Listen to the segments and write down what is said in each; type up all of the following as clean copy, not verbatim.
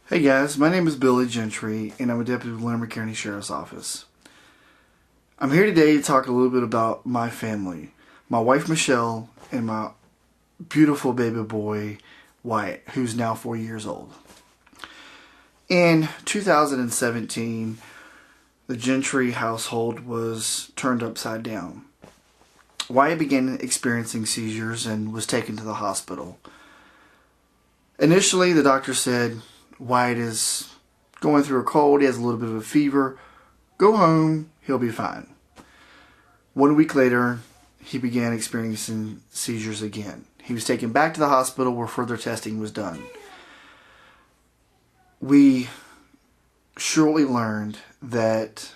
Hey guys, my name is Billy Gentry and I'm a deputy with Larimer County Sheriff's Office. I'm here today to talk a little bit about my family, my wife Michelle and my beautiful baby boy Wyatt, who's now 4 years old. In 2017, the Gentry household was turned upside down. Wyatt began experiencing seizures and was taken to the hospital. Initially, the doctor said, Wyatt is going through a cold, he has a little bit of a fever, go home, he'll be fine. 1 week later, he began experiencing seizures again. He was taken back to the hospital where further testing was done. We shortly learned that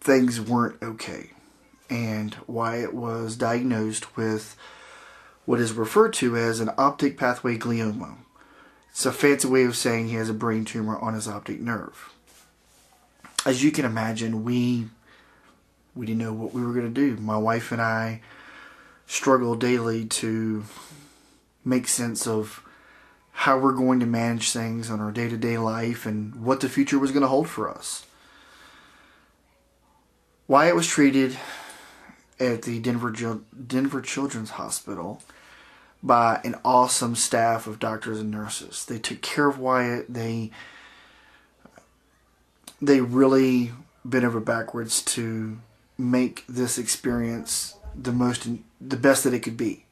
things weren't okay, and Wyatt was diagnosed with what is referred to as an optic pathway glioma. It's a fancy way of saying he has a brain tumor on his optic nerve. As you can imagine, we didn't know what we were going to do. My wife and I struggled daily to make sense of how we're going to manage things on our day-to-day life and what the future was going to hold for us. Wyatt was treated at the Denver Children's Hospital by an awesome staff of doctors and nurses. They took care of Wyatt. They really bent over backwards to make this experience the best that it could be.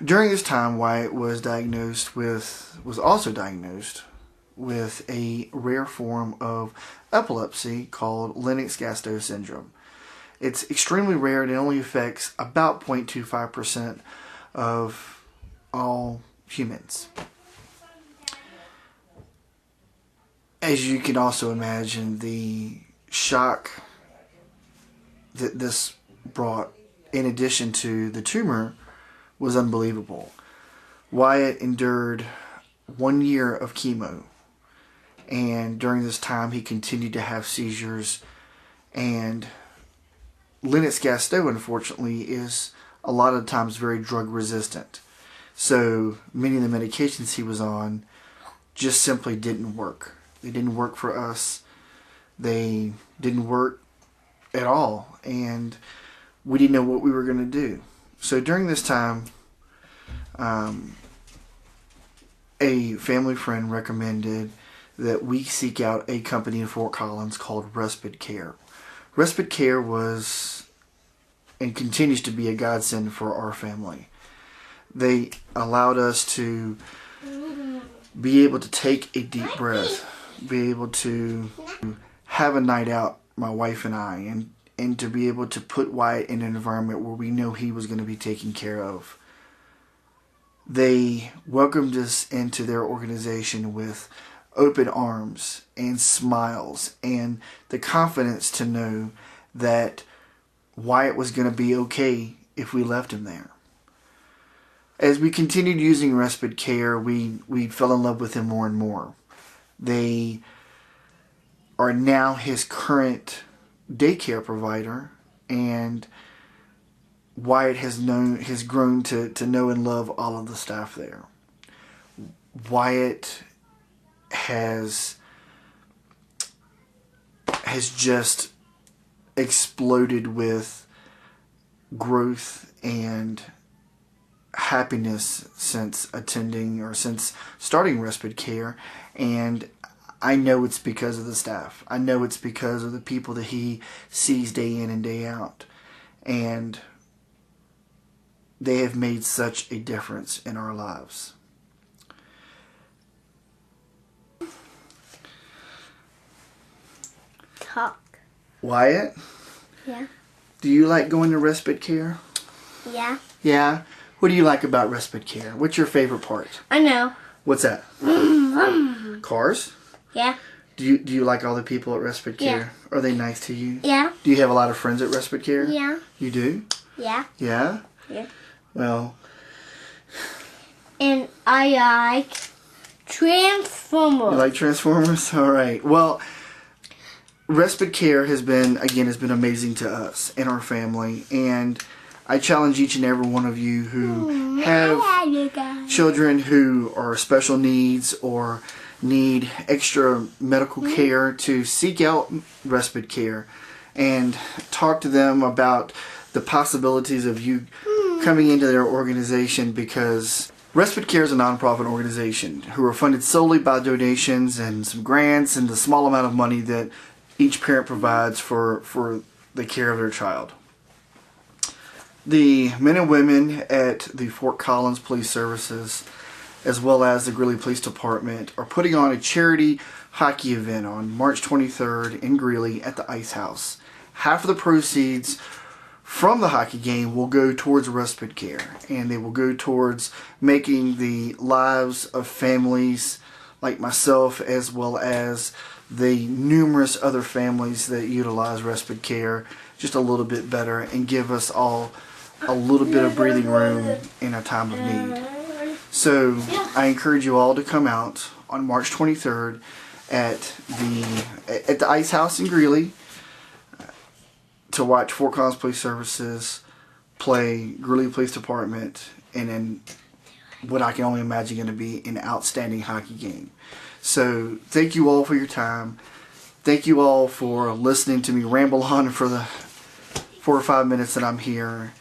During this time, Wyatt was also diagnosed with a rare form of epilepsy called Lennox-Gastaut syndrome. It's extremely rare and it only affects about 0.25% of all humans. As you can also imagine, the shock that this brought, in addition to the tumor, was unbelievable. Wyatt endured 1 year of chemo, and during this time he continued to have seizures, and Lennox-Gastaut, unfortunately, is a lot of times very drug resistant. So many of the medications he was on just simply didn't work. They didn't work for us. They didn't work at all. And we didn't know what we were going to do. So during this time, a family friend recommended that we seek out a company in Fort Collins called Respite. Respite was and continues to be a godsend for our family. They allowed us to be able to take a deep breath, be able to have a night out, my wife and I, and to be able to put Wyatt in an environment where we know he was going to be taken care of. They welcomed us into their organization with open arms and smiles and the confidence to know that Wyatt was going to be okay if we left him there. As we continued using Respite Care, we fell in love with him more and more. They are now his current daycare provider, and Wyatt has grown to know and love all of the staff there. Wyatt has just exploded with growth and happiness since starting Respite Care, and I know it's because of the staff. I know it's because of the people that he sees day in and day out, and they have made such a difference in our lives. Talk. Wyatt? Yeah. Do you like going to Respite Care? Yeah. Yeah? What do you like about Respite Care? What's your favorite part? I know. What's that? Cars? Yeah. Do you like all the people at Respite Care? Yeah. Are they nice to you? Yeah. Do you have a lot of friends at Respite Care? Yeah. You do? Yeah. Yeah? Yeah. Well. And I like Transformers. You like Transformers? All right. Well, Respite Care has been amazing to us and our family, and I challenge each and every one of you who have children who are special needs or need extra medical care to seek out respite care and talk to them about the possibilities of you coming into their organization, because Respite Care is a nonprofit organization who are funded solely by donations and some grants and the small amount of money that each parent provides for the care of their child. The men and women at the Fort Collins Police Services, as well as the Greeley Police Department, are putting on a charity hockey event on March 23rd in Greeley at the Ice House. Half of the proceeds from the hockey game will go towards respite care, and they will go towards making the lives of families like myself, as well as the numerous other families that utilize respite care, just a little bit better and give us all a little bit of breathing room in a time of need. So I encourage you all to come out on March 23rd at the Ice House in Greeley to watch Fort Collins Police Services play Greeley Police Department, and then what I can only imagine going to be an outstanding hockey game. So thank you all for your time. Thank you all for listening to me ramble on for the 4 or 5 minutes that I'm here.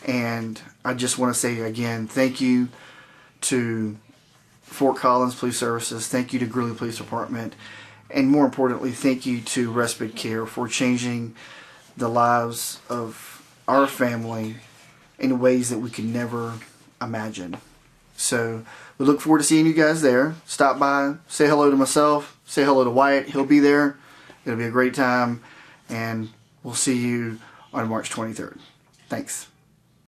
And I just want to say again, thank you to Fort Collins Police Services, thank you to Greeley Police Department, and more importantly, thank you to Respite Care for changing the lives of our family in ways that we could never imagine. So we look forward to seeing you guys there. Stop by, say hello to myself, say hello to Wyatt. He'll be there. It'll be a great time, and we'll see you on March 23rd. Thanks.